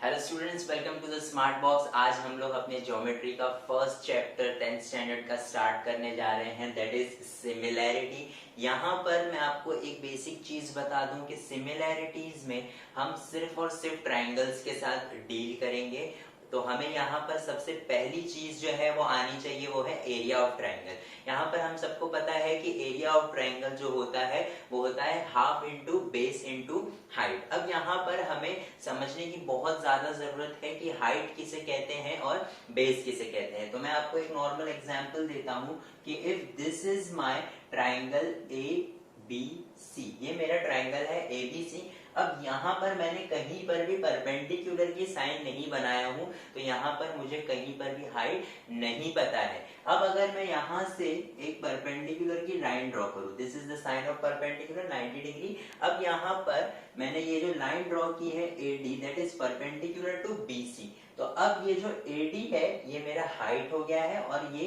Hello students, welcome to the smart box. आज हम लोग अपने ज्योमेट्री का फर्स्ट चैप्टर 10th स्टैंडर्ड का स्टार्ट करने जा रहे हैं, दैट इज सिमिलैरिटी। यहाँ पर मैं आपको एक बेसिक चीज बता दूं कि सिमिलैरिटीज में हम सिर्फ और सिर्फ ट्रायंगल्स के साथ डील करेंगे। तो हमें यहाँ पर सबसे पहली चीज जो है वो आनी चाहिए, वो है एरिया ऑफ ट्रायंगल। यहाँ पर हम सबको पता है कि एरिया ऑफ ट्रायंगल जो होता है वो होता है half into base into height. अब यहाँ पर हमें समझने की बहुत ज्यादा जरूरत है कि हाइट किसे कहते हैं और बेस किसे कहते हैं। तो मैं आपको एक नॉर्मल एग्जांपल देता हूँ कि if this is my triangle A B C, ये मेरा ट्रायंगल है ए बी सी। अब यहाँ पर मैंने कहीं पर भी परपेंडिकुलर की साइन नहीं बनाया हूं, तो यहाँ पर मुझे कहीं पर भी हाइट नहीं पता है। अब अगर मैं यहाँ से एक परपेंडिकुलर की लाइन ड्रॉ करूं, this is the sign of perpendicular 90 degree. अब यहाँ पर मैंने ये जो लाइन ड्रॉ की है AD, that is perpendicular to BC। तो अब ये जो AD है ये मेरा हाइट हो गया है, और ये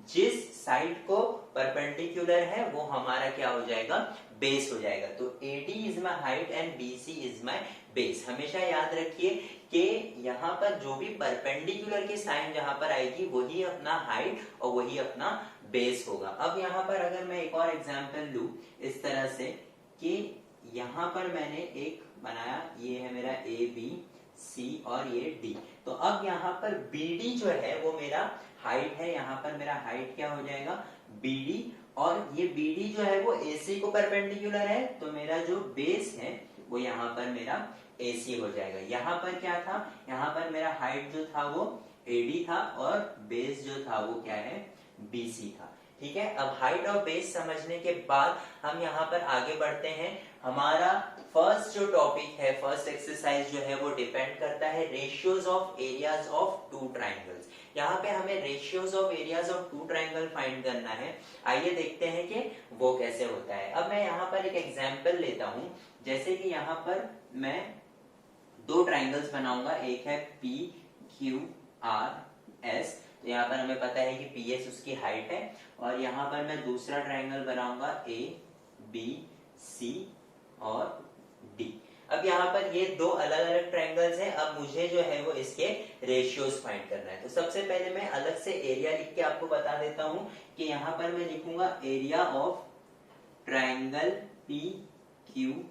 जिस साइड को परपेंडिकुलर है वो हमारा क्या हो जाएगा, बेस हो जाएगा। तो AD is my height and BC is my base. हमेशा याद रखिए कि यहाँ पर जो भी परपेंडिकुलर की साइन जहां पर आएगी वही अपना हाइट और वही अपना बेस होगा। अब यहाँ पर अगर मैं एक और एग्जांपल लूं इस तरह से कि यहाँ पर मैंने एक बनाया, ये है मेरा ABC और ये D। तो अब यहाँ पर BD जो है वो मेरा हाइट है, यहाँ पर मेरा हाइट क्या हो जाएगा BD, और ये BD जो है वो AC को परपेंडिकुलर है, तो मेरा जो बेस है वो यहाँ पर मेरा AC हो जाएगा। यहाँ पर क्या था, यहाँ पर मेरा हाइट जो था वो AD था और बेस जो था वो क्या है BC था। ठीक है, अब हाइट और बेस समझने के बाद हम यहाँ पर आगे बढ़ते हैं। हमारा फर्स्ट जो टॉपिक है, फर्स्ट एक्सरसाइज जो है वो डिपेंड करता है ratios of areas of two triangles. यहाँ पे हमें ratios of areas of two triangle find करना है। आइए देखते हैं कि वो कैसे होता है। अब मैं यहाँ पर एक एग्जाम्पल लेता हूँ, जैसे कि यहाँ पर मैं दो ट्राइंगल्स बनाऊंगा, एक है PQRS। तो यहाँ पर हमें पता है कि PS उसकी हाइट है, और यहाँ पर मैं दूसरा ट्राइंगल बनाऊंगा ABC और D। अब यहाँ पर ये दो अलग अलग ट्राइंगल्स हैं। अब मुझे जो है वो इसके रेशियोज फाइंड करना है। तो सबसे पहले मैं अलग से एरिया लिख के आपको बता देता हूँ कि यहाँ पर मैं लिखूंगा area of triangle PQR।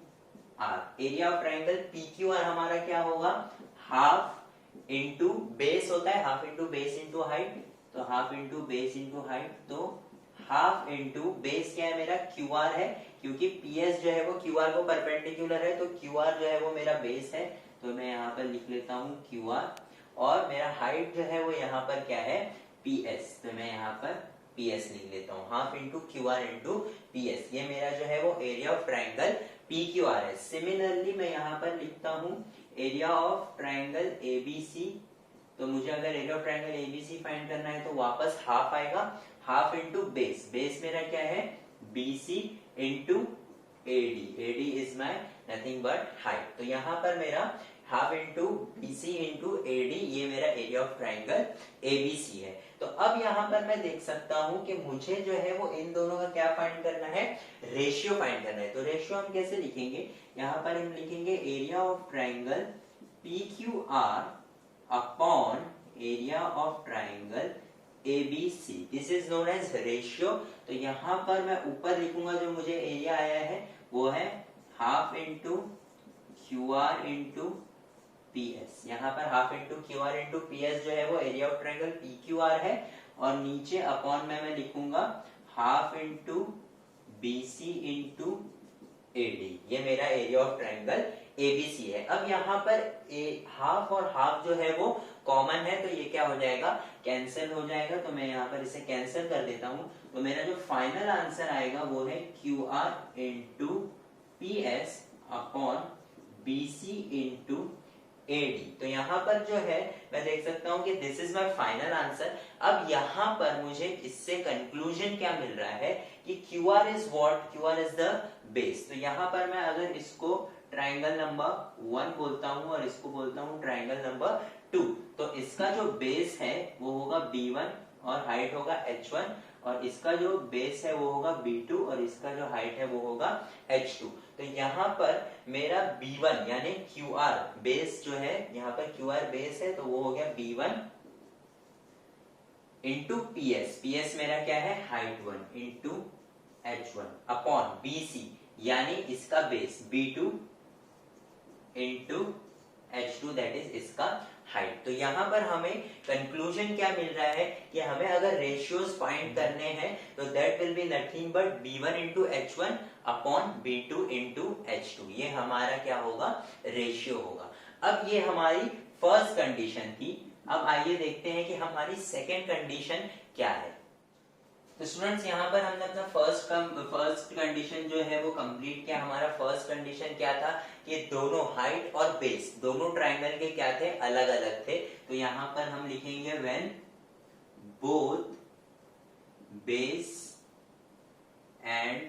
Area of triangle PQR हमारा क्या होगा, हाफ इंटू बेस होता है, half into base into height. तो half into base into height, तो हाफ इंटू बेस क्या है मेरा QR है, क्योंकि PS जो है वो QR को परपेंडिकुलर है, तो QR जो है वो मेरा बेस है। तो मैं यहाँ पर लिख लेता हूँ QR, और मेरा हाइट जो है वो यहाँ पर क्या है PS। तो मैं यहाँ पर PS लिख लेता हूँ, half into QR into PS। ये मेरा जो है वो एरिया ऑफ ट्राइंगल PQR है। सिमिलरली मैं यहाँ पर लिखता हूँ एरिया ऑफ ट्राइंगल ABC। तो मुझे अगर area of triangle ABC find करना है तो वापस हाफ आएगा, हाफ इंटू बेस। बेस मेरा क्या है BC into AD। AD is my nothing but height. तो यहाँ पर मेरा half into BC into AD, ये मेरा एरिया ऑफ ट्राइंगल ABC है। तो अब यहाँ पर मैं देख सकता हूँ कि मुझे जो है वो इन दोनों का क्या फाइंड करना है, रेशियो फाइंड करना है। तो रेशियो हम कैसे लिखेंगे, यहाँ पर हम लिखेंगे area of triangle PQR upon area of triangle ABC। This is known as ratio. तो यहाँ पर मैं ऊपर लिखूंगा जो मुझे एरिया आया है वो है half into QR into PS। यहाँ पर half into QR into PS जो है वो एरिया ऑफ ट्राइंगल PQR है, और नीचे अपॉन में मैं लिखूंगा half into BC into AD। ये मेरा एरिया ऑफ ट्राइंगल ABC है। अब यहाँ पर हाफ और हाफ जो है वो कॉमन है, तो ये क्या हो जाएगा, कैंसिल हो जाएगा। तो मैं यहाँ पर इसे कैंसिल कर देता हूँ। तो मेरा जो फाइनल आंसर आएगा वो है QR into PS upon BC into AD। तो यहाँ पर जो है मैं देख सकता हूँ कि this is my final answer. अब यहाँ पर मुझे इससे कंक्लूजन क्या मिल रहा है कि QR is what, QR is the base. तो यहाँ पर मैं अगर इसको ट्राइंगल नंबर 1 बोलता हूँ और इसको बोलता हूँ ट्राइंगल नंबर 2, तो इसका जो बेस है वो होगा B1 और हाइट होगा h1 और इसका जो बेस है वो होगा b2 और इसका जो हाइट है वो होगा h2। तो यहाँ पर मेरा b1 यानी qr बेस जो है, यहाँ पर qr बेस है तो वो हो गया b1 इंटू ps, ps मेरा क्या है height 1 into h1 upon bc यानी इसका base b2 into h2 that is इसका हाइट। तो यहाँ पर हमें कंक्लूजन क्या मिल रहा है कि हमें अगर रेशियोज फाइंड करने हैं तो that will be nothing but b1 into h1 upon b2 into h2, ये हमारा क्या होगा रेशियो होगा। अब ये हमारी फर्स्ट कंडीशन थी। अब आइए देखते हैं कि हमारी सेकेंड कंडीशन क्या है। तो स्टूडेंट्स यहाँ पर हमने अपना फर्स्ट कंडीशन जो है वो कंप्लीट किया। हमारा फर्स्ट कंडीशन क्या था कि दोनों हाइट और बेस दोनों ट्रायंगल के क्या थे अलग अलग थे। तो यहाँ पर हम लिखेंगे when both base and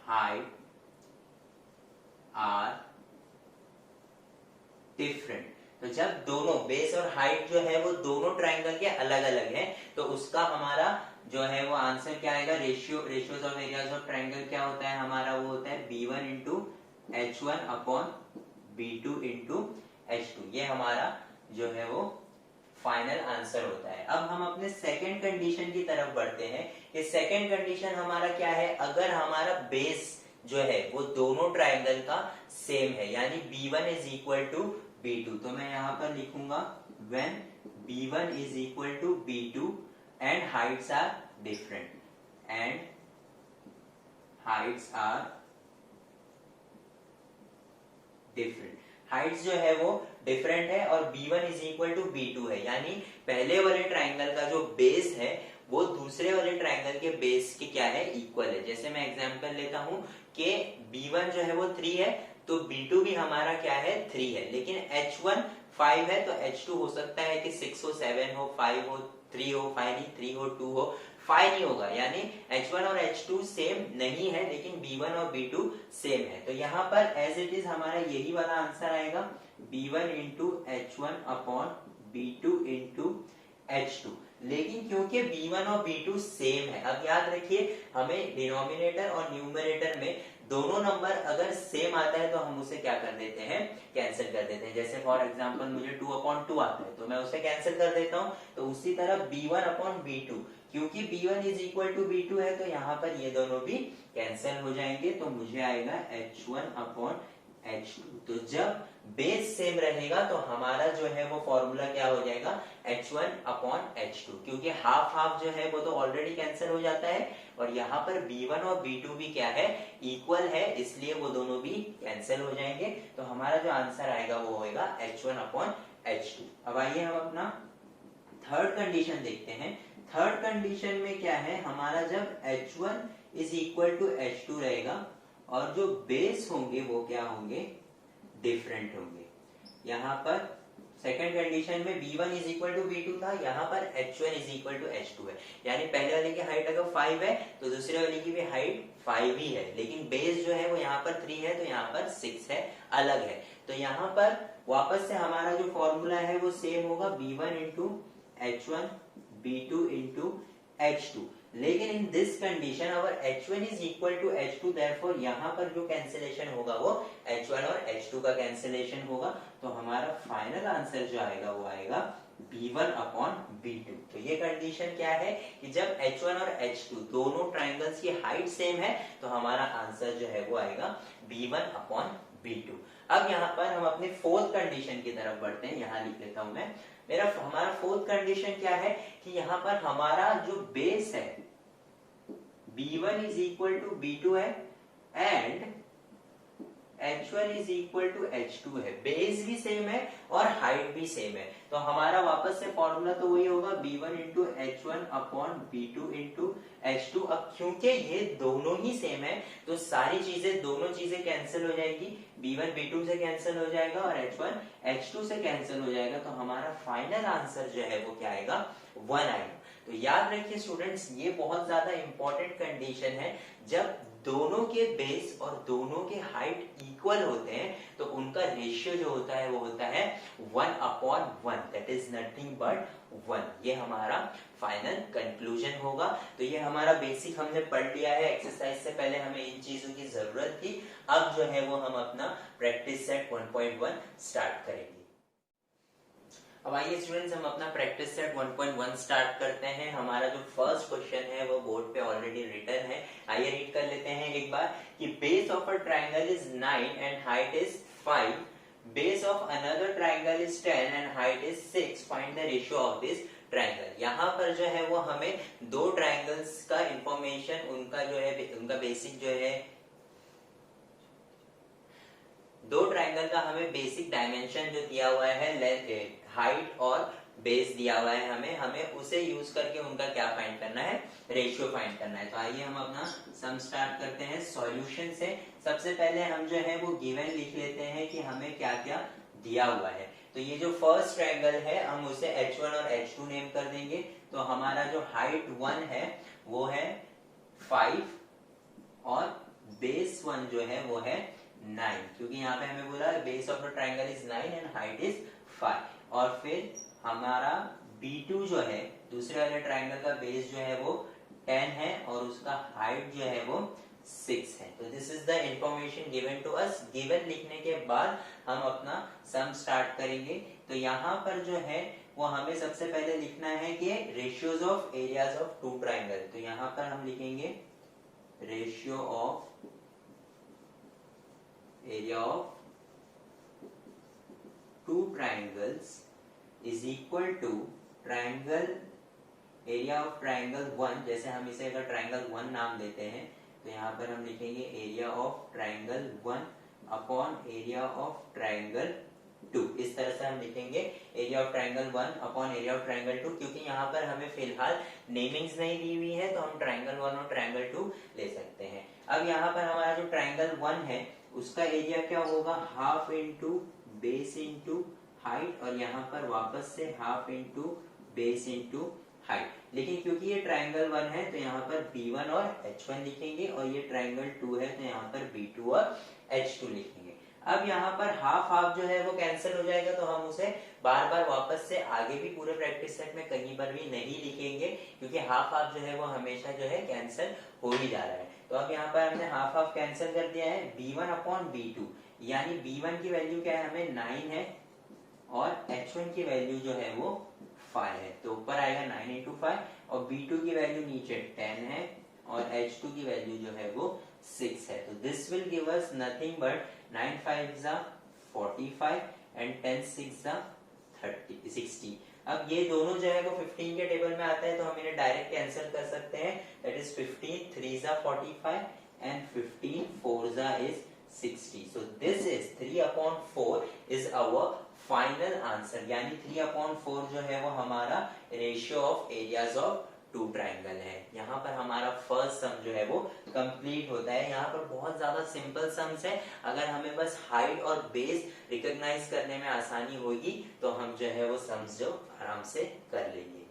height are different. तो जब दोनों बेस और हाइट जो है वो दोनों ट्रायंगल के अलग अलग है तो उसका हमारा जो है वो आंसर क्या आएगा, ratios of areas of triangle क्या होता है हमारा, वो होता है b1 into h1 upon b2 into h2। ये हमारा जो है वो फाइनल आंसर होता है। अब हम अपने सेकेंड कंडीशन की तरफ बढ़ते हैं कि सेकेंड कंडीशन हमारा क्या है, अगर हमारा बेस जो है वो दोनों ट्रायंगल का सेम है यानी b1 is equal to b2। तो मैं यहाँ पर लिखूंगा when b1 is equal to b2 and heights are different and heights are different, Heights जो है वो डिफरेंट है और b1 is equal to b2 है यानी पहले वाले ट्रायंगल का जो बेस है वो दूसरे वाले ट्रायंगल के बेस के क्या है इक्वल है। जैसे मैं एग्जांपल लेता हूं कि b1 जो है वो 3 है तो b2 भी हमारा क्या है 3 है, लेकिन h1 5 है तो h2 हो सकता है कि 6 हो 7 हो 5 हो 3 हो 5 नहीं 3 हो 2 हो 5 नहीं होगा, यानी h1 और h2 सेम नहीं है लेकिन b1 और b2 सेम है। तो यहाँ पर एज इट इज हमारा यही वाला आंसर आएगा b1 into h1 upon b2 into h2। लेकिन क्योंकि b1 और b2 सेम है, अब याद रखिए हमें डिनोमिनेटर और न्यूमरेटर में दोनों नंबर अगर सेम आता है तो हम उसे क्या कर देते हैं कैंसिल कर देते हैं। जैसे फॉर एग्जांपल मुझे 2/2 आता है तो मैं उसे कैंसिल कर देता हूं। तो उसी तरह b1 अपॉन b2, क्योंकि b1 is equal to b2 है तो यहाँ पर ये दोनों भी कैंसिल हो जाएंगे तो मुझे आएगा h1 अपॉन h2। तो जब बेस सेम रहेगा तो हमारा जो है वो फॉर्मूला क्या हो जाएगा h1 अपॉन h2, क्योंकि हाफ हाफ जो है वो तो ऑलरेडी कैंसिल हो जाता है और यहाँ पर b1 और b2 भी क्या है इक्वल है, इसलिए वो दोनों भी कैंसिल हो जाएंगे। तो हमारा जो आंसर आएगा वो होगा h1 अपॉन h2। अब आइए हम अपना थर्ड कंडीशन देखते हैं। थर्ड कंडीशन में क्या है हमारा, जब h1 is equal to h2 रहेगा और जो बेस होंगे वो क्या होंगे डिफरेंट होंगे। यहाँ पर सेकंड कंडीशन में b1 is equal to b2 था, यहाँ पर h1 is equal to h2 है, यानी पहले वाले की हाइट अगर 5 है तो दूसरे वाले की भी हाइट 5 ही है, लेकिन बेस जो है वो यहाँ पर 3 है तो यहाँ पर 6 है, अलग है। तो यहाँ पर वापस से हमारा जो फॉर्मूला है वो सेम होगा b1 into h1 b2 into h2। लेकिन in this condition our h1 is equal to h2, therefore यहाँ पर जो कैंसिलेशन होगा वो h1 और h2 का कैंसिलेशन होगा। तो हमारा फाइनल आंसर जो आएगा वो आएगा b1 अपॉन b2। तो ये कंडीशन क्या है कि जब h1 और h2 दोनों ट्रायंगल्स की हाइट सेम है तो हमारा आंसर जो है वो आएगा b1 अपॉन b2। अब यहाँ पर हम अपने फोर्थ कंडीशन की तरफ बढ़ते हैं। यहाँ लिख लेता हूं मैं, हमारा फोर्थ कंडीशन क्या है कि यहाँ पर हमारा जो बेस है b1 is equal to b2 है and h1 is equal to h2 है, बेस भी सेम है और हाइट भी सेम है। तो हमारा वापस से फॉर्मूला तो वही होगा b1 into h1 upon b2 into h2। अब क्योंकि ये दोनों ही सेम है तो सारी चीजें दोनों चीजें कैंसिल हो जाएगी, b1 b2 से कैंसिल हो जाएगा और h1 h2 से कैंसिल हो जाएगा। तो हमारा फाइनल आंसर जो है वो क्या आएगा 1 आएगा। तो याद रखिए स्टूडेंट्स, ये बहुत ज्यादा इंपॉर्टेंट कंडीशन है। जब दोनों के बेस और दोनों के हाइट इक्वल होते हैं तो उनका रेशियो जो होता है वो होता है 1/1, दैट इज नथिंग बट 1। ये हमारा फाइनल कंक्लूजन होगा। तो ये हमारा बेसिक हमने पढ़ लिया है। एक्सरसाइज से पहले हमें इन चीजों की जरूरत थी। अब जो है वो हम अपना प्रैक्टिस सेट 1.1 स्टार्ट करेंगे। अब आइए स्टूडेंट्स, हम अपना प्रैक्टिस सेट 1.1 स्टार्ट करते हैं। हमारा जो फर्स्ट क्वेश्चन है वो बोर्ड पे ऑलरेडी रिटन है। आइए रीड कर लेते हैं एक बार कि base of a triangle is 9 and height is 5, base of another triangle is 10 and height is 6, find the ratio of this triangle. यहाँ पर जो है वो हमें दो ट्रायंगल्स का इंफॉर्मेशन, उनका जो है उनका बेसिक जो है, दो ट्रायंगल का हमें बेसिक डायमेंशन जो दिया हुआ है, हाइट और बेस दिया हुआ है, हमें उसे यूज करके उनका क्या फाइंड करना है, रेशियो फाइंड करना है। तो आइए हम अपना सम स्टार्ट करते हैं सॉल्यूशन से। सबसे पहले हम जो है वो गिवन लिख लेते हैं कि हमें क्या क्या दिया हुआ है। तो ये जो फर्स्ट ट्रायंगल है हम उसे H1 और H2 नेम कर देंगे। तो हमारा जो हाइट 1 है वो है 5 और बेस 1 जो है वो है 9, क्योंकि यहाँ पे हमें बोला base of the triangle is 9 and height is 5। और फिर हमारा B2 जो है, दूसरे वाले ट्रायंगल का बेस जो है वो 10 है और उसका हाइट जो है वो 6 है। तो this is the information given to us. Given लिखने के बाद हम अपना सम स्टार्ट करेंगे। तो यहाँ पर जो है वो हमें सबसे पहले लिखना है कि ratios of areas of two triangle. तो यहाँ पर हम लिखेंगे ratio of area of two triangles is equal to triangle area of triangle 1। जैसे हम इसे अगर triangle 1 नाम देते हैं तो यहाँ पर हम लिखेंगे area of triangle 1 upon area of triangle 2। इस तरह से हम लिखेंगे area of triangle 1 upon area of triangle 2, क्योंकि यहाँ पर हमें फिलहाल नेमिंग्स नहीं दी हुई है तो हम triangle 1 और triangle 2 ले सकते हैं। अब यहाँ पर हमारा जो triangle 1 है उसका एरिया क्या होगा, half into base into height, और यहाँ पर वापस से half into base into height. लेकिन क्योंकि ये ट्रायंगल 1 है तो यहाँ पर B1 और H1 लिखेंगे, और ये ट्रायंगल 2 है तो यहाँ पर B2 और H2 लिखेंगे। अब यहाँ पर हाफ हाफ जो है वो कैंसिल हो जाएगा, तो हम उसे बार बार वापस से आगे भी पूरे प्रैक्टिस सेट में कहीं पर भी नहीं लिखेंगे, क्योंकि हाफ हाफ जो है वो हमेशा जो है कैंसिल हो ही जा रहा है। तो अब यहाँ पर हमने हाफ हाफ कैंसिल कर दिया है। B1 अपॉन B2, यानी B1 की वैल्यू क्या है, हमें 9 है, और H1 की वैल्यू जो है वो 5 है। तो ऊपर आएगा 9 इंटू 5, और B2 की वैल्यू नीचे 10 है, और H2 की वैल्यू जो है वो 6 है। तो this will give us nothing but 9 5 45 and 10 6 60। अब ये दोनों जो है वो 15 के टेबल में आता है, तो हम इन्हें डायरेक्ट कैंसिल कर सकते हैं। That is 15 3 45 and 15 4 is 60। So this is 3/4 is our final answer, यानी 3/4 जो है वो हमारा ratio of areas of two triangle है। यहाँ पर हमारा फर्स्ट सम जो है वो कंप्लीट होता है। यहाँ पर बहुत ज्यादा सिंपल सम्स है, अगर हमें बस हाइट और बेस रिकॉग्नाइज करने में आसानी होगी तो हम जो है वो सम्स जो आराम से कर लेंगे।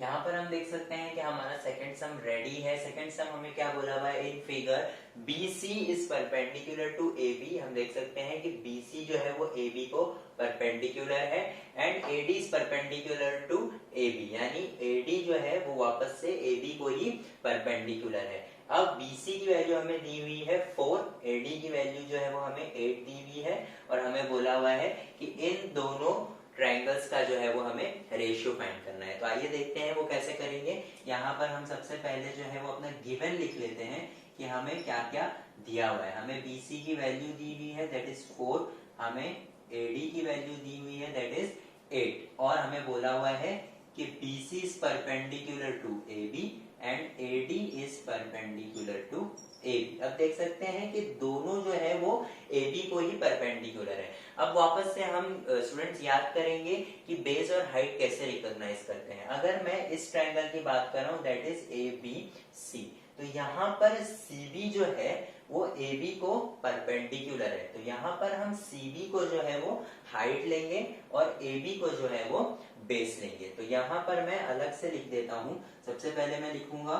यहाँ पर हम देख सकते हैं कि हमारा सेकंड सम रेडी है। सेकंड सम हमें क्या बोला हुआ है, in figure BC is perpendicular to AB। हम देख सकते हैं कि BC जो है वो AB को परपेंडिकुलर है, and AD is perpendicular to AB, यानी AD जो है वो वापस से AB को ही परपेंडिकुलर है। अब BC की वैल्यू हमें दी हुई है 4, AD की वैल्यू जो है वो हमें 8 दी हुई है, और हमें बोला हुआ है कि इन दोनों ट्रायंगल्स का जो है वो हमें रेशियो फाइंड करना है। तो आइए देखते हैं वो कैसे करेंगे। यहाँ पर हम सबसे पहले जो है वो अपना गिवन लिख लेते हैं कि हमें क्या क्या दिया हुआ है। हमें BC की वैल्यू दी हुई है दैट इज 4, हमें AD की वैल्यू दी हुई है दैट इज 8, और हमें बोला हुआ है कि BC is perpendicular to AB and AD is perpendicular to AB। अब देख सकते हैं कि दोनों जो है वो AB को ही परपेंडिकुलर है। अब वापस से हम स्टूडेंट्स याद करेंगे कि बेस और हाइट कैसे रिकॉग्नाइज करते हैं। अगर मैं इस ट्रायंगल की बात कर रहा हूं दैट इज ABC, तो यहाँ पर CB जो है वो AB को परपेंडिकुलर है, तो यहाँ पर हम CB को जो है वो हाइट लेंगे और AB को जो है वो बेस लेंगे। तो यहाँ पर मैं अलग से लिख देता हूँ। सबसे पहले मैं लिखूंगा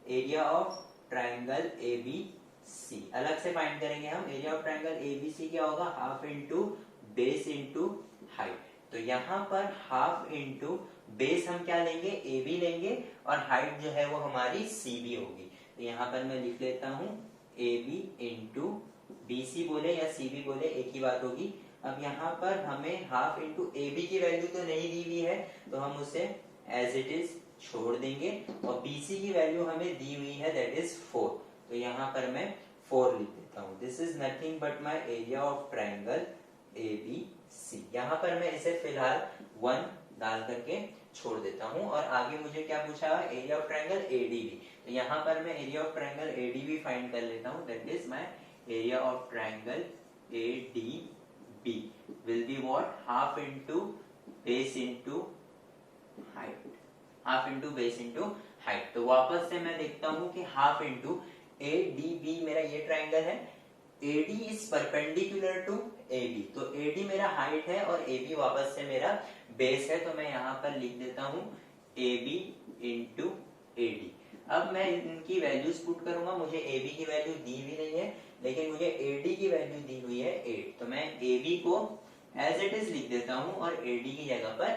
एरिया ऑफ ट्रायंगल ABC, अलग से फाइंड करेंगे हम। एरिया ऑफ ट्रायंगल ABC क्या होगा, half into base into height. तो यहाँ पर हाफ इंटू बेस हम क्या लेंगे, ए बी लेंगे, और हाइट जो है वो हमारी सी बी होगी। तो यहाँ पर मैं लिख लेता हूँ A B into B C बोले या सी बी बोले एक ही बात होगी। अब यहाँ पर हमें हाफ इंटू ए बी की वैल्यू तो नहीं दी हुई है, तो हम उसे एज इट इज छोड़ देंगे, और बी सी की वैल्यू हमें दी हुई है दैट इज 4। तो यहाँ पर मैं 4 लिख देता हूँ। This is nothing but my area of triangle A B C. यहाँ पर मैं इसे फिलहाल 1 डाल करके छोड़ देता हूँ, और आगे मुझे क्या पूछा है, एरिया ऑफ ट्राइंगल एडीबी। तो यहाँ पर मैं area of triangle ADB find कर लेता हूँ, that is my area of triangle ADB will be what, half into base into height, half into base into height. तो वापस से मैं देखता हूँ कि हाफ इनटू एडीबी मेरा ये ट्राइंगल है, AD is perpendicular to AB, तो AD मेरा हाइट है और AB वापस से मेरा बेस है। तो मैं यहाँ पर लिख देता हूँ AB इंटू AD। अब मैं इनकी वैल्यूज पुट करूंगा, मुझे AB की वैल्यू दी हुई नहीं है, लेकिन मुझे AD की वैल्यू दी हुई है 8। तो मैं AB को एज इट इज लिख देता हूँ और AD की जगह पर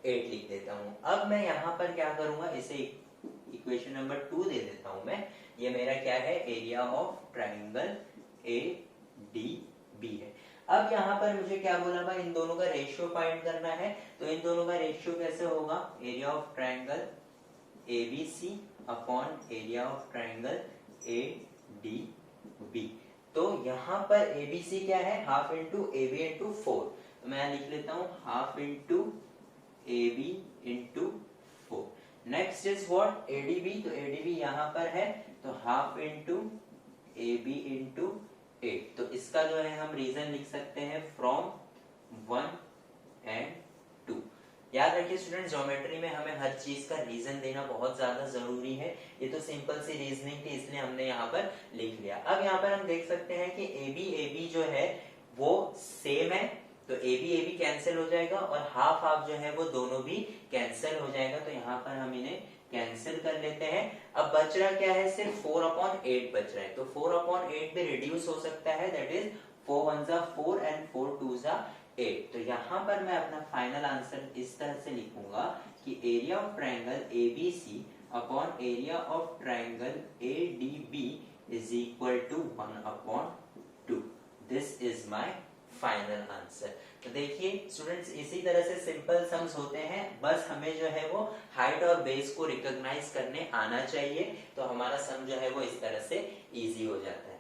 8 लिख देता हूँ। अब मैं यहाँ पर क्या करूंगा, इसे इक्वेशन नंबर 2 दे देता हूँ मैं। ये मेरा क्या है, एरिया ऑफ ट्राइंगल ADB है। अब यहाँ पर मुझे क्या बोला भाई, इन दोनों का रेशियो फाइंड करना है। तो इन दोनों का रेशियो कैसे होगा, area of triangle ABC upon area of triangle ADB। तो यहाँ पर ABC क्या है, हाफ इंटू AB इंटू 4। तो मैं लिख लेता हूँ half into AB into 4। Next is what, ADB। तो ADB यहाँ पर है, तो हाफ इंटू AB इंटू 8। तो इसका जो है हम रीजन लिख सकते हैं फ्रॉम 1 एंड 2। याद रखिए स्टूडेंट, ज्योमेट्री में हमें हर चीज का रीजन देना बहुत ज्यादा जरूरी है। ये तो सिंपल सी रीजनिंग थी, इसलिए हमने यहाँ पर लिख लिया। अब यहाँ पर हम देख सकते हैं कि AB जो है वो सेम है, तो AB कैंसिल हो जाएगा, और हाफ हाफ जो है वो दोनों भी कैंसिल हो जाएगा। तो यहाँ पर हम इन्हें कैंसिल कर लेते हैं। अब बच रहा क्या है, सिर्फ 4/8 बच रहा है। तो 4/8 भी रिड्यूस हो सकता है, दैट इज 4 1 4 एंड 4 2 8। तो यहाँ पर मैं अपना फाइनल आंसर इस तरह से लिखूंगा कि area of triangle ABC upon area of triangle ADB is equal to 1/2। This is my final answer. तो देखिए स्टूडेंट्स, इसी तरह से सिंपल सम्स होते हैं, बस हमें जो है वो हाइट और बेस को रिकॉग्नाइज करने आना चाहिए, तो हमारा सम जो है वो इस तरह से इजी हो जाता है।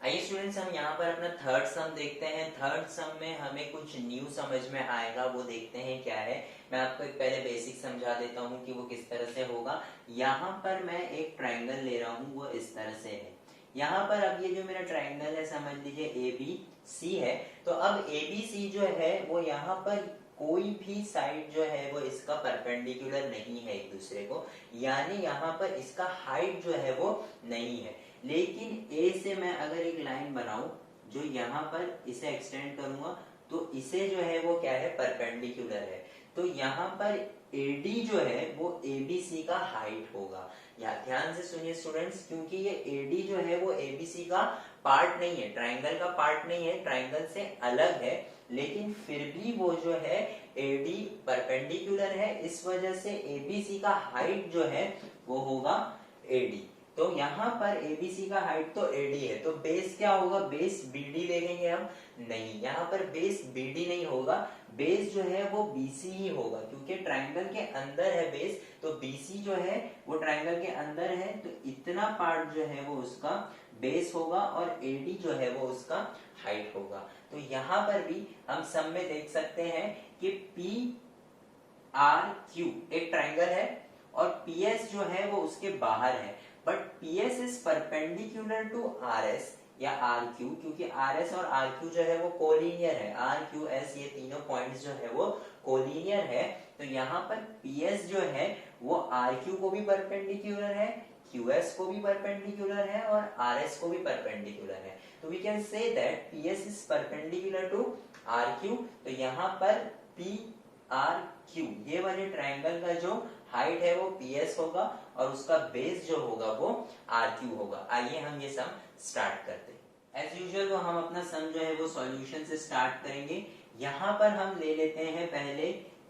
आइए स्टूडेंट्स, हम यहाँ पर अपना थर्ड सम देखते हैं। थर्ड सम में हमें कुछ न्यू समझ में आएगा, वो देखते हैं क्या है। मैं आपको एक पहले बेसिक समझा देता हूँ कि वो किस तरह से होगा। यहाँ पर मैं एक ट्राइंगल ले रहा हूँ, वो इस तरह से है। यहाँ पर अब ये जो मेरा ट्राइंगल है, समझ लीजिए ABC है। तो अब ABC जो है वो यहाँ पर कोई भी साइड जो है वो इसका परपेंडिकुलर नहीं है एक दूसरे को, यानी यहाँ पर इसका हाइट जो है वो नहीं है। लेकिन A से मैं अगर एक लाइन बनाऊं जो यहाँ पर इसे एक्सटेंड करूंगा, तो इसे जो है वो क्या है, परपेंडिकुलर है। तो यहाँ पर AD जो है वो ABC का हाइट होगा। या ध्यान से सुनिए स्टूडेंट्स, क्योंकि ये AD जो है वो ABC का पार्ट नहीं है, ट्राइंगल का पार्ट नहीं है, ट्राइंगल से अलग है, लेकिन फिर भी वो जो है AD परपेंडिकुलर है, इस वजह से ABC का हाइट जो है वो होगा AD। तो यहाँ पर ABC का हाइट तो AD है, तो बेस क्या होगा, बेस BD ले लेंगे हम। नहीं, यहाँ पर बेस BD नहीं होगा, बेस जो है वो BC ही होगा, क्योंकि ट्राइंगल के अंदर है बेस, तो BC जो है वो ट्राइंगल के अंदर है, तो इतना पार्ट जो है वो उसका बेस होगा, और AD जो है वो उसका हाइट होगा। तो यहाँ पर भी हम सम में देख सकते हैं कि PRQ एक ट्राइंगल है, और PS जो है वो उसके बाहर है, but PS is perpendicular to RS या RQ, क्योंकि RS और RQ जो है वो कोलिनियर है। RQS ये तीनों पॉइंट्स जो है वो कोलिनियर है। तो यहाँ पर PS जो है वो RQ को भी परपेंडिकुलर है, QS को भी परपेंडिकुलर है, और RS को भी परपेंडिकुलर है। तो we can say that PS is perpendicular to RQ। तो यहाँ पर PRQ ये वाले ट्राइंगल का जो हाइट है वो PS होगा, और उसका बेस जो होगा वो RQ होगा। आइए हम ये सम स्टार्ट करते हैं। एज यूजुअल वो हम अपना सम जो है वो सॉल्यूशन से स्टार्ट करेंगे। यहाँ पर हम ले लेते हैं पहले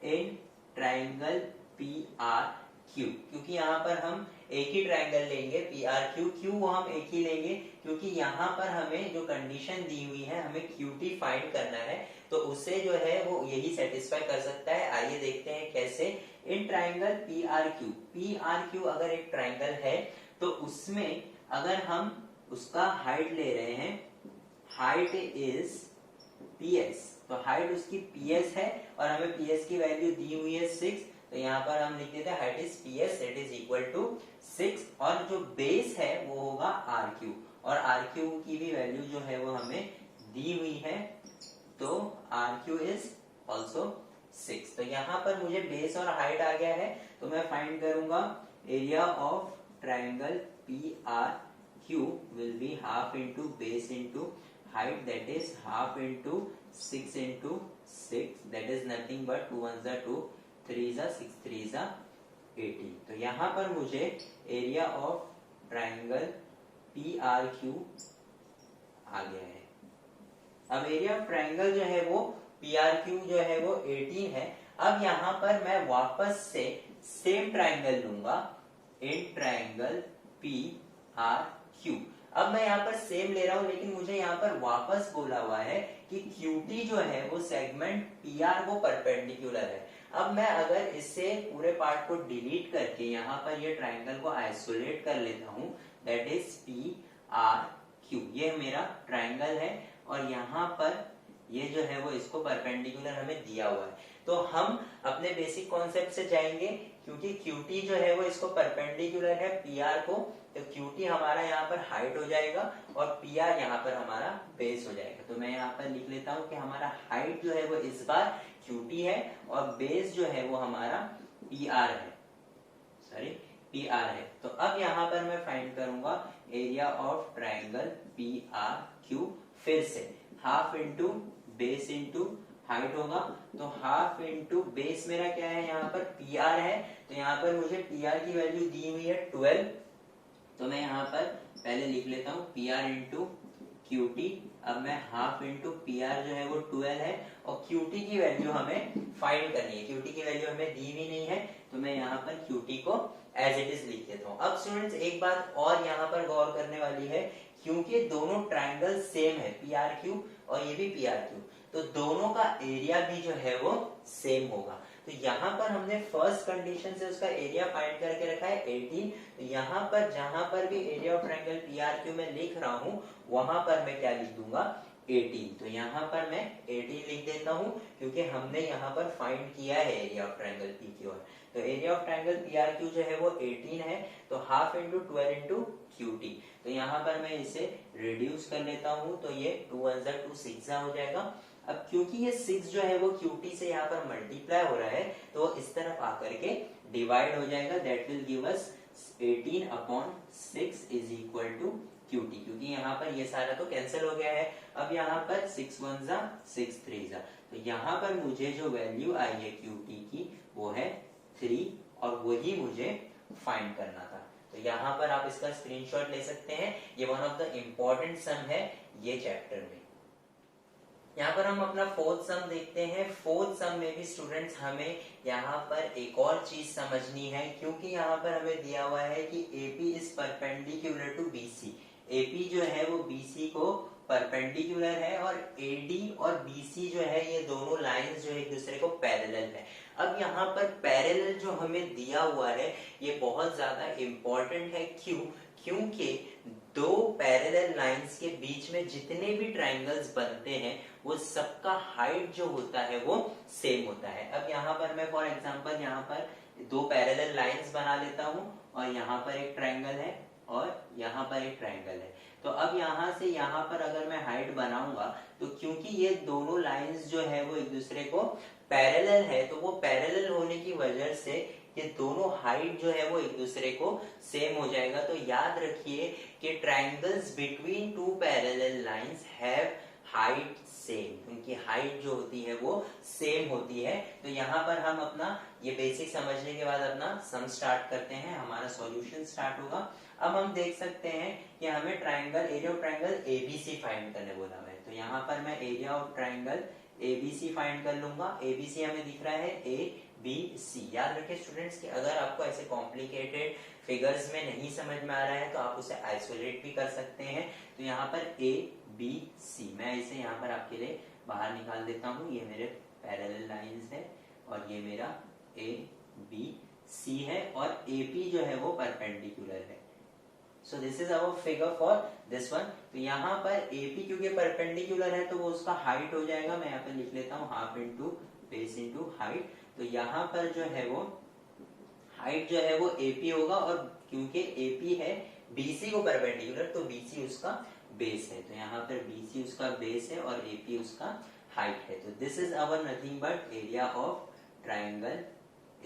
in triangle P R Q, क्योंकि यहाँ पर हम एक ही ट्राइंगल लेंगे पी आर क्यू। क्यू वो हम एक ही लेंगे क्योंकि यहाँ पर हमें जो कंडीशन दी हुई है, हमें क्यू टी फाइंड करना है, तो उससे जो है वो यही सेटिस्फाई कर सकता है। आइए देखते हैं कैसे। In triangle P R Q अगर एक ट्राइंगल है तो उसमें अगर हम उसका हाइट ले रहे हैं, हाइट इज पीएस, तो हाइट उसकी पीएस है और हमें पीएस की वैल्यू दी हुई है 6, तो यहाँ पर हम लिख देते हैं height is PS that is equal to 6, और जो बेस है वो होगा आर क्यू, और आर क्यू की भी वैल्यू जो है वो हमें दी हुई है, तो आर क्यू इज ऑल्सो 6। तो यहाँ पर मुझे बेस और हाइट आ गया है, तो मैं फाइंड करूंगा area of triangle P R Q will be half into base into height, that is half into 6 into 6, that is nothing but 2 1s are 2, 3s are 6, 3s are 18। तो यहाँ पर मुझे area of triangle P R Q आ गया है। अब area of triangle जो है वो पी आर क्यू जो है वो 18 है। अब यहाँ पर मैं वापस से सेम ट्राइंगल लूंगा, in triangle P R Q. अब मैं यहाँ पर सेम ले रहा हूं, लेकिन मुझे यहाँ पर वापस बोला हुआ है कि QT जो है वो सेगमेंट PR को परपेंडिकुलर है। अब मैं अगर इससे पूरे पार्ट को डिलीट करके यहाँ पर ये ट्राइंगल को आइसोलेट कर लेता हूँ, दैट इज PRQ, ये मेरा ट्राइंगल है और यहाँ पर ये जो है वो इसको परपेंडिकुलर हमें दिया हुआ है। तो हम अपने बेसिक कॉन्सेप्ट से जाएंगे, क्योंकि QT जो है वो इसको परपेंडिकुलर है PR को, तो QT हमारा यहाँ पर हाइट हो जाएगा और PR यहाँ पर हमारा बेस हो जाएगा। तो मैं यहाँ पर लिख लेता हूँ कि हमारा हाइट जो है वो इस बार QT है और बेस जो है वो हमारा PR है, सॉरी PR है। तो अब यहाँ पर मैं फाइंड करूंगा एरिया ऑफ ट्राइंगल PRQ, फिर से half into base into height होगा, तो हाफ इंटू बेस मेरा क्या है, यहाँ पर PR है, तो यहाँ पर मुझे PR की वैल्यू दी हुई है 12, तो मैं यहाँ पर पहले लिख लेता हूँ PR इंटू QT। अब मैं हाफ इंटू PR जो है वो 12 है और QT की वैल्यू हमें फाइंड करनी है, QT की वैल्यू हमें दी हुई नहीं है, तो मैं यहाँ पर QT को एज इट इज लिख देता हूँ। अब स्टूडेंट्स एक बात और यहाँ पर गौर करने वाली है, क्योंकि दोनों ट्राइंगल सेम है PRQ और ये भी PRQ, तो दोनों का एरिया भी जो है वो सेम होगा। तो यहाँ पर हमने फर्स्ट कंडीशन से उसका एरिया फाइंड करके रखा है 18, तो यहाँ पर जहां पर भी एरिया ऑफ ट्राइंगल PRQ में लिख रहा हूँ वहां पर मैं क्या लिख दूंगा 18, तो यहाँ पर मैं 18 लिख देता हूँ, क्योंकि हमने यहाँ पर फाइंड किया है एरिया ऑफ ट्राइंगल PQ। तो एरिया ऑफ ट्राइंगल PRQ जो है वो 18 है, तो हाफ इंटू 12 इंटू QT, तो यहाँ पर मैं इसे रिड्यूस कर लेता हूँ, तो ये 2 1 2 6 हो जाएगा। अब क्योंकि ये 6 जो है वो QT से यहाँ पर मल्टीप्लाई हो रहा है, तो इस तरफ आकर के डिवाइड हो जाएगा, that will give us 18 upon 6 is equal to QT, क्योंकि यहाँ पर ये सारा तो कैंसिल हो गया है। अब यहाँ पर 6 1 6 3, तो यहाँ पर मुझे जो वैल्यू आई है QT की वो है 3, और वही मुझे फाइंड करना था। तो यहाँ पर आप इसका स्क्रीनशॉट ले सकते हैं, ये वन ऑफ द इम्पोर्टेंट सम है ये चैप्टर में। यहाँ पर हम अपना फोर्थ सम देखते हैं। फोर्थ सम में भी स्टूडेंट्स हमें यहाँ पर एक और चीज समझनी है, क्योंकि यहाँ पर हमें दिया हुआ है कि AP is perpendicular to BC। AP जो है वो BC को परपेंडिकुलर है और AD और BC जो है ये दोनों लाइंस जो है एक दूसरे को पैरेलल है। अब यहाँ पर पैरेलल जो हमें दिया हुआ है ये बहुत ज्यादा इम्पोर्टेंट है, क्योंकि दो पैरेलल लाइंस के बीच में जितने भी ट्राइंगल्स बनते हैं वो सबका हाइट जो होता है वो सेम होता है। अब यहाँ पर मैं फॉर एग्जांपल यहाँ पर दो पैरेलल लाइंस बना लेता हूँ और यहाँ पर एक ट्राइंगल है और यहाँ पर एक ट्राइंगल है। तो अब यहाँ से यहाँ पर अगर मैं हाइट बनाऊंगा तो क्योंकि ये दोनों लाइंस जो है वो एक दूसरे को पैरेलल है, तो वो पैरेलल होने की वजह से ये दोनों हाइट जो है वो एक दूसरे को सेम हो जाएगा। तो याद रखिए कि triangles between two parallel lines have height same, उनकी हाइट जो होती है वो सेम होती है। तो यहाँ पर हम अपना ये बेसिक समझने के बाद अपना सम स्टार्ट करते हैं, हमारा सॉल्यूशन स्टार्ट होगा। अब हम देख सकते हैं कि हमें triangle area of triangle ABC find करने बोला है। तो यहाँ पर मैं area of triangle ABC find कर लूंगा। ABC हमें दिख रहा है ABC। याद रखिए स्टूडेंट्स कि अगर आपको ऐसे कॉम्प्लिकेटेड फिगर्स में नहीं समझ में आ रहा है तो आप उसे आइसोलेट भी कर सकते हैं। तो यहाँ पर ABC, मैं इसे यहाँ पर आपके लिए बाहर निकाल देता हूँ। ये मेरे पैरेलल लाइंस है और ये मेरा ABC है और AP जो है वो परपेंडिकुलर है। So this is our figure for this one. तो यहाँ पर AP क्योंकि परपेंडिकुलर है तो वो उसका हाइट हो जाएगा। मैं यहाँ पर लिख लेता हूँ half into base into height. तो यहाँ पर जो है वो हाइट जो है वो AP होगा और क्योंकि AP है BC को परपेंडिकुलर तो BC उसका बेस है। तो यहाँ पर BC उसका बेस है और AP उसका हाइट है। तो this is our nothing but area of triangle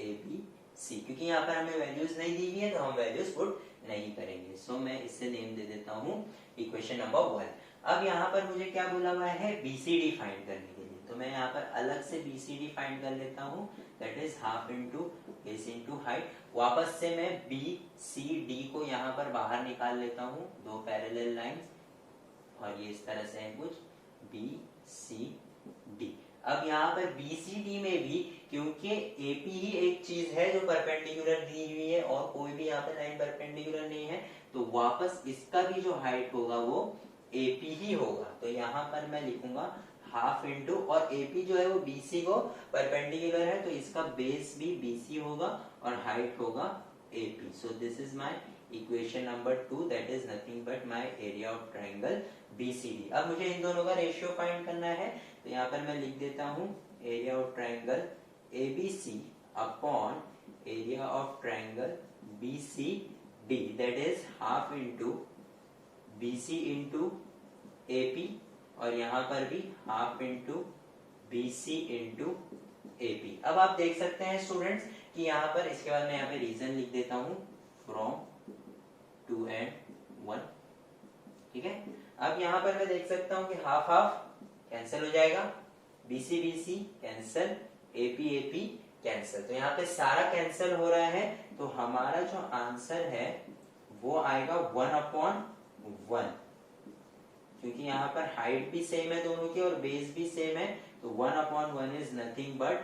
ABC। क्योंकि यहाँ पर हमें वैल्यूज नहीं दी हुई है तो हम वैल्यूज पुट नहीं करेंगे। सो मैं इससे नेम दे देता हूँ इक्वेशन नंबर 1। अब यहाँ पर मुझे क्या बोला हुआ है BCD फाइंड करने के लिए। तो मैं यहाँ पर अलग से BCD फाइंड कर लेता हूँ, that is half into base into height. वापस से मैं BCD को यहाँ पर बाहर निकाल लेता हूँ, दो पैरेलल लाइंस और ये इस तरह से है कुछ BCD। अब यहाँ पर BCD में भी क्योंकि AP ही एक चीज है जो परपेंडिकुलर दी हुई है और कोई भी यहाँ पे लाइन परपेंडिकुलर नहीं है तो वापस इसका भी जो हाइट होगा वो AP ही होगा। तो यहाँ पर मैं लिखूंगा हाफ इंटू और AP जो है वो BC को परपेंडिकुलर है तो इसका बेस भी BC होगा और हाइट होगा AP। So this is my equation number 2, that is nothing but my area of triangle BCD। अब मुझे इन दोनों का रेशियो फाइंड करना है तो यहाँ पर मैं लिख देता हूँ area of triangle ABC upon area of triangle BCD, that is half into BC into AP और यहाँ पर भी half into BC into AP। अब आप देख सकते हैं स्टूडेंट्स कि यहाँ पर इसके बाद मैं यहाँ पे रीजन लिख देता हूँ फ्रॉम 2 and 1। ठीक है, अब यहाँ पर मैं देख सकता हूँ कि हाफ हाफ कैंसिल हो जाएगा, BC BC cancel, AP AP cancel. तो यहाँ पे सारा कैंसिल हो रहा है तो हमारा जो आंसर है वो आएगा 1/1, क्योंकि यहाँ पर हाइट भी सेम है दोनों की और बेस भी सेम है तो 1/1 इज नथिंग बट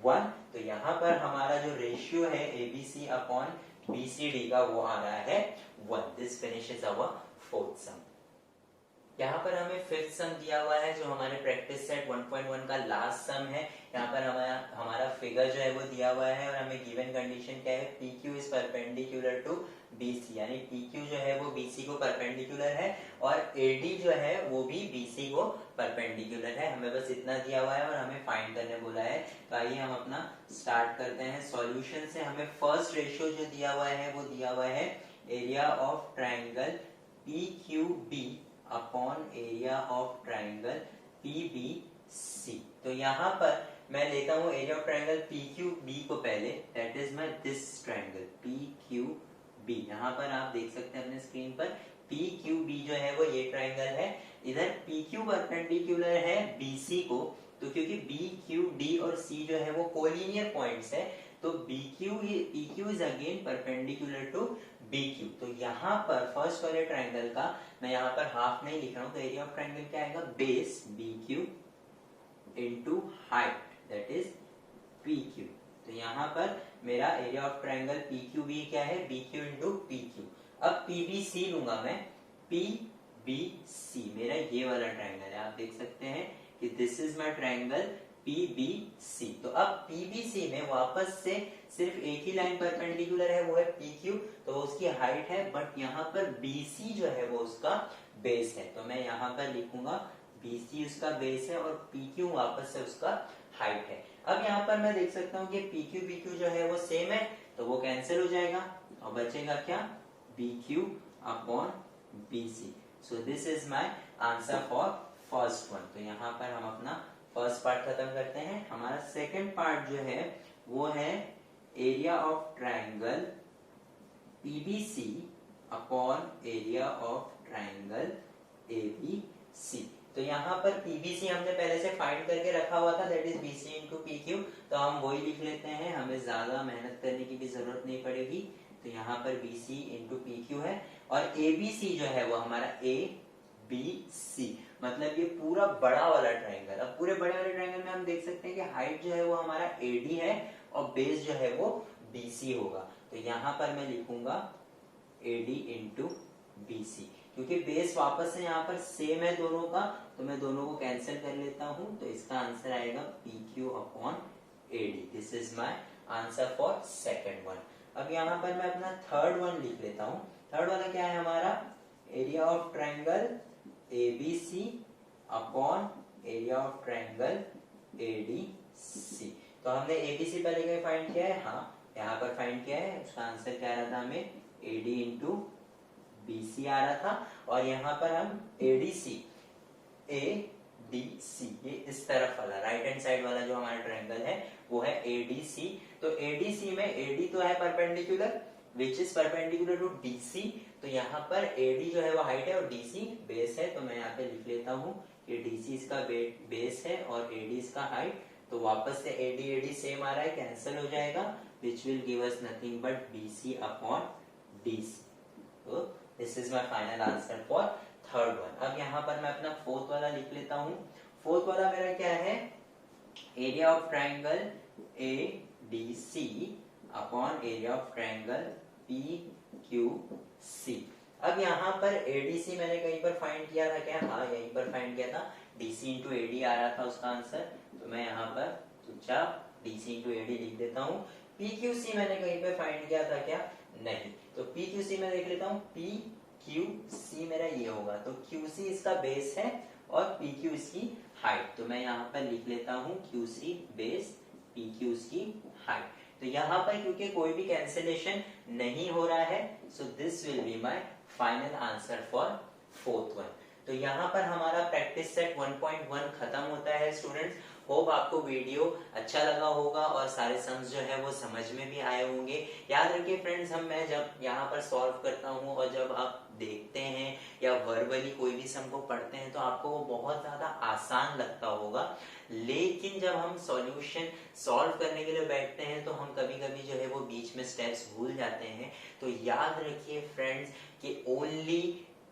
1। तो यहाँ पर हमारा जो रेशियो है ABC अपॉन BCD का वो आ रहा है 1। This finishes our fourth sum. यहाँ पर हमें फिफ्थ सम दिया हुआ है जो हमारे प्रैक्टिस सेट 1.1 का लास्ट सम है। यहाँ पर हमारा फिगर जो है वो दिया हुआ है और हमें गिवन कंडीशन क्या है, PQ is perpendicular to BC, यानी PQ जो है वो BC को परपेंडिकुलर है और AD जो है वो भी BC को परपेंडिकुलर है। हमें बस इतना दिया हुआ है और हमें फाइंड करने बोला है। तो आइए हम अपना स्टार्ट करते हैं सॉल्यूशन से। हमें फर्स्ट रेशियो जो दिया हुआ है वो दिया हुआ है area of triangle PQB upon area of triangle PBC। तो यहाँ पर मैं लेता हूँ एरिया ऑफ ट्राइंगल PQB को पहले, that is my this triangle PQB। यहाँ पर आप देख सकते हैं अपने स्क्रीन पर PQB जो है वो ये ट्राइंगल है। इधर PQ परपेंडिकुलर है BC को, तो क्योंकि BQD और C जो है वो कोलिनियर पॉइंट्स है तो PQ is again perpendicular to BQ। तो यहाँ पर फर्स्ट वाले ट्राइंगल का मैं यहाँ पर हाफ नहीं लिख रहा हूँ तो एरिया ऑफ ट्राइंगल क्या आएगा, base BQ into height that is PQ। तो यहाँ पर मेरा एरिया ऑफ ट्राइंगल PQB क्या है, BQ इंटू PQ। अब PBC लूंगा मैं, PBC मेरा ये वाला ट्राइंगल है, आप देख सकते हैं कि this is my triangle PBC। तो अब PBC में वापस से सिर्फ एक ही लाइन परपेंडिकुलर है वो है PQ, तो उसकी हाइट है, बट यहाँ पर BC जो है वो उसका बेस है। तो मैं यहाँ पर लिखूंगा BC उसका बेस है और PQ वापस से उसका हाइट है। अब यहाँ पर मैं देख सकता हूँ कि PQ BQ जो है वो सेम है तो वो कैंसिल हो जाएगा और बचेगा क्या, BQ upon BC। So this is my answer for first one. तो यहाँ पर हम अपना फर्स्ट पार्ट खत्म करते हैं। हमारा सेकंड पार्ट जो है वो है area of triangle PBC upon area of triangle ABC। तो यहाँ पर PBC हमने पहले से फाइंड करके रखा हुआ था, that is BC into PQ। तो हम वही लिख लेते हैं, हमें ज्यादा मेहनत करने की भी जरूरत नहीं पड़ेगी। तो यहाँ पर BC इंटू PQ है और ABC जो है वो हमारा BC, मतलब ये पूरा बड़ा वाला ट्रायंगल। अब पूरे बड़े वाले ट्रायंगल में हम देख सकते हैं कि हाइट जो है वो हमारा AD है और बेस जो है वो BC होगा। तो यहाँ पर मैं लिखूंगा AD इंटू BC, क्योंकि बेस वापस से यहाँ पर सेम है दोनों का, तो मैं दोनों को कैंसिल कर लेता हूं। तो इसका आंसर आएगा PQ upon AD। This is my answer for second one. अब यहाँ पर मैं अपना थर्ड वन लिख लेता हूँ। थर्ड वाला क्या है हमारा, area of triangle ABC upon area of triangle ADC। तो हमने ABC पहले कहीं फाइंड किया है, हाँ यहाँ पर फाइंड किया है। उसका आंसर क्या आ रहा था हमें, AD इंटू BC आ रहा था। और यहाँ पर हम ADC ये इस तरफ वाला राइट हैंड साइड वाला जो हमारा ट्रायंगल है वो है ADC। तो ADC में AD तो है perpendicular which is perpendicular to DC। तो यहाँ पर AD जो है वो हाइट है और DC बेस है। तो मैं यहाँ पे लिख लेता हूँ कि DC इसका बेस है और AD इसका हाइट। तो वापस से AD सेम आ रहा है, कैंसिल हो जाएगा, which will give us nothing but BC upon DC। तो this is my final answer for third one. अब यहाँ पर मैं अपना फोर्थ वाला लिख लेता हूँ। फोर्थ वाला मेरा क्या है, area of triangle ADC upon area of triangle PQC। अब यहाँ पर ADC मैंने कहीं पर फाइंड किया था क्या, हाँ यहीं पर फाइंड किया था, DC इंटू AD आ रहा था उसका आंसर। तो मैं यहाँ पर चुपचाप DC इंटू AD लिख देता हूँ। PQC मैंने कहीं पर फाइंड किया था क्या, नहीं। तो PQC में देख लेता हूँ, PQC मेरा ये होगा। तो QC इसका बेस है और PQ इसकी हाइट। तो मैं यहाँ पर लिख लेता हूँ QC बेस, PQ इसकी हाइट। तो यहाँ पर क्योंकि कोई भी कैंसिलेशन नहीं हो रहा है, so this will be my final answer for fourth one. तो यहाँ पर हमारा प्रैक्टिस सेट 1.1 खत्म होता है स्टूडेंट्स। होप आपको वीडियो अच्छा लगा होगा और सारे सम्स जो है वो समझ में भी आए होंगे। याद रखिए फ्रेंड्स, मैं जब यहाँ पर सॉल्व करता हूँ और जब आप देखते हैं या वर्बली कोई भी सम को पढ़ते हैं तो आपको वो बहुत ज्यादा आसान लगता होगा, लेकिन जब हम सॉल्यूशन सॉल्व करने के लिए बैठते हैं तो हम कभी कभी जो है वो बीच में स्टेप्स भूल जाते हैं। तो याद रखिए फ्रेंड्स कि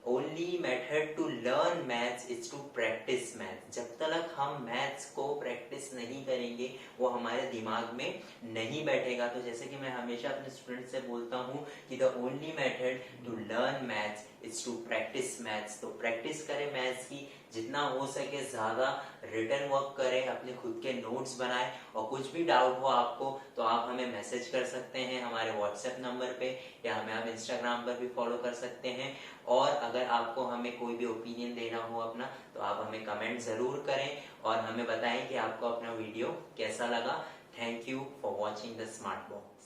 only method to learn maths is to practise maths. जब तक हम मैथ्स को प्रैक्टिस नहीं करेंगे वो हमारे दिमाग में नहीं बैठेगा। तो जैसे कि मैं हमेशा अपने स्टूडेंट से बोलता हूँ कि the only method to learn maths is to practise maths. तो प्रैक्टिस करें मैथ्स की, जितना हो सके ज्यादा रिटन वर्क करें, अपने खुद के नोट्स बनाएं। और कुछ भी डाउट हो आपको तो आप हमें मैसेज कर सकते हैं हमारे व्हाट्सएप नंबर पे, या हमें आप इंस्टाग्राम पर भी फॉलो कर सकते हैं। और अगर आपको हमें कोई भी ओपिनियन देना हो अपना, तो आप हमें कमेंट जरूर करें और हमें बताएं कि आपको अपना वीडियो कैसा लगा। Thank you for watching the smart box.